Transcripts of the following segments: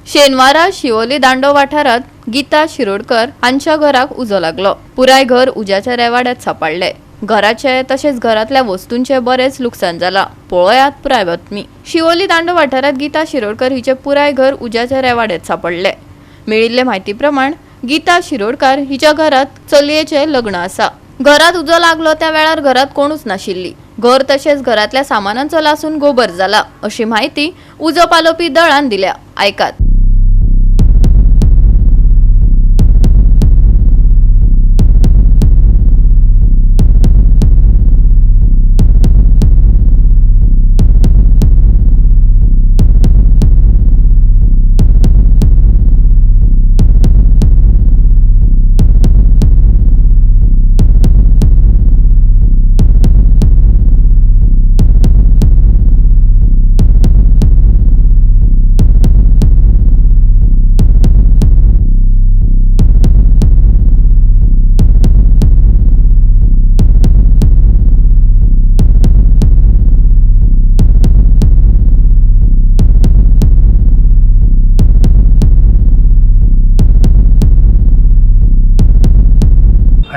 शेनवारा शिवोली दांडो वाठारात गीता शिरोडकर हांच्या घराक उजो लागलो। पुराय घर उज्याच्या रेवाड्यात सापडले। घराचे तसेच घरातल्या वस्तूंचे बरेच नुकसान जाला। पळयात पुराय बातमी। शिवोली दांडो वाठारात गीता शिरोडकर हिचे पुराय घर उज्याच्या रेवाड्यात सापडले। मेळिल्ले माहिती प्रमाण गीता शिरोडकर हिच्या घरात चलयेचे लग्न आसा। घरात उजो लागलो त्या वेळार घरात कोणूच नाशिल्ली। घर तसेच घरातल्या सामानांचो लासून गोबर जाला अशी माहिती उजो पालोवपी दळान दिल्या। ऐकात।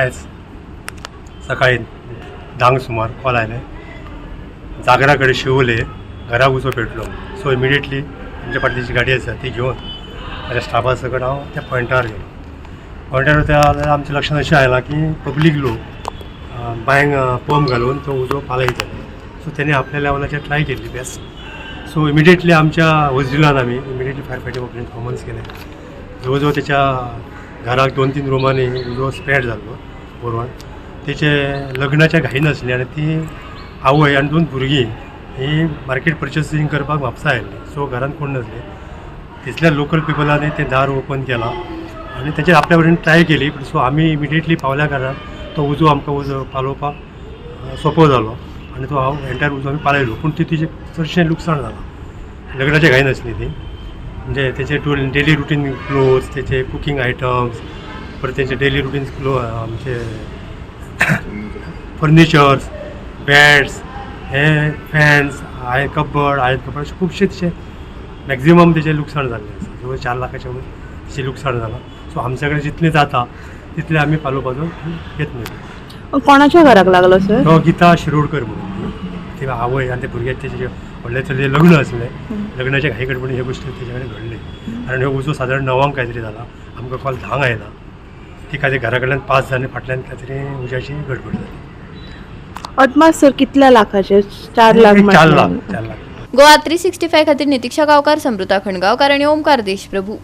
आज सकाळी 10 सुमार कॉल आयले, जागरा कडेन शिवोले घरा उजो पेटलो। सो इमिडिएटली आमच्या फाटलीची गाडी आसा ती घेवन माझ्या स्टाफा सकट हांव त्या पॉयंटार गेलो। पॉयंटार त्या आमच्या लक्षांत अशें आयलां की पब्लीक लोक बांयक पंप घालून तो उजो पालयतले। सो तेणी आपल्या लेवलाचेर ट्राय केल्ली बेस्ट। सो इमिडिएटली आमच्या वजडिलान आमी immediately fire fighting operation Commons केलें। जवळ जवळ त्याच्या घराक 2-3 रुमांनी उजो स्प्रेड जाल्लो बरोवन। तेचे लग्नाच्या घाईन आसली आनी ती आवय आनी 2 भुरगीं ही मार्केट पर्चेसींग करपाक म्हापसा आयिल्ली। सो घरान कोण नासले। तितल्या लोकल पिपलांनी तें दार ओपन केलां आनी तेचेर आपल्या कडेन ट्राय केली। सो आमी इमिडिएटली पावल्या कारणान तो उजो आमकां उजो पालोवपाक सोंपो जालो आनी तो हांव एंटायर उजो आमी पालयलो। पूण तिचें चडशें लुकसाण जालां। लग्नाच्या घाईन आसली ती, म्हणजे त्याचे डेली रुटीन क्लोथ्स, त्याचे कुकिंग आयटम्स, परत त्याचे डेली रुटीन आमचे फर्निचर्स, बॅड्स, हे फॅन्स, आयरन कबड अशें खुबशे तशें मॅक्झिमम तेचें लुकसाण जाल्लें आसा। जवळ 4 लाखाच्या वयर तेचें लुकसाण जालां। सो आमचे कडेन जितलें जाता तितलें आमी पालोवपाचो यत्न केलो। कोणाच्या घराक लागलो सर? तो गीता शिरोडकर म्हणून ती आवय आनी ते भुरग्याचे तेजे व्हडले चलये लग्न आसलें। लग्नाच्या घाई गडबडीन हे गोश्टी तेजे कडेन घडले आनी हो उजो सादारण 9 कांय तरी जाला। आमकां कॉल 10 आयला। ती खातीर घरा कडल्यान 5 जाण फाटल्यान काय तरी उज्याची गडबड जाली। अदमास सर कितल्या लाखाचे? 4 लाख? 4 लाख। गोवा 365 खातीर नितीक्षा गांवकार, समृता खणगांवकार आणि ओमकार देशप्रभू।